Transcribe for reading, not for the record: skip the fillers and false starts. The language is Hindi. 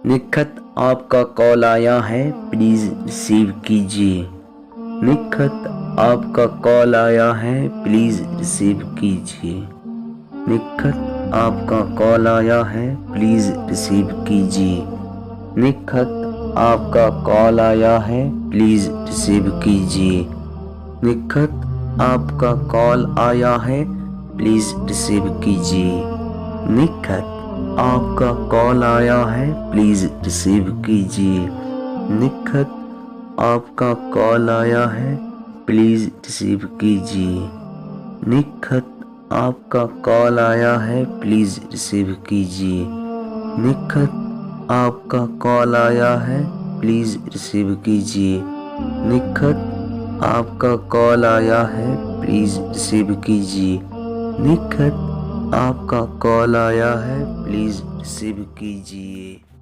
निखत आपका कॉल आया है, प्लीज रिसीव कीजिए। निखत आपका कॉल आया है, प्लीज रिसीव कीजिए। निखत आपका कॉल आया है, प्लीज रिसीव कीजिए। निखत आपका कॉल आया है, प्लीज रिसीव कीजिए। निखत आपका कॉल आया है, प्लीज रिसीव कीजिए। निखत आपका कॉल आया है, प्लीज रिसीव कीजिए। निखत आपका कॉल आया है, प्लीज रिसीव कीजिए। निखत आपका कॉल आया है, प्लीज रिसीव कीजिए। निखत आपका कॉल आया है, प्लीज रिसीव कीजिए। निखत आपका कॉल आया है, प्लीज रिसीव कीजिए। निखत आपका कॉल आया है, प्लीज रिसीव कीजिए।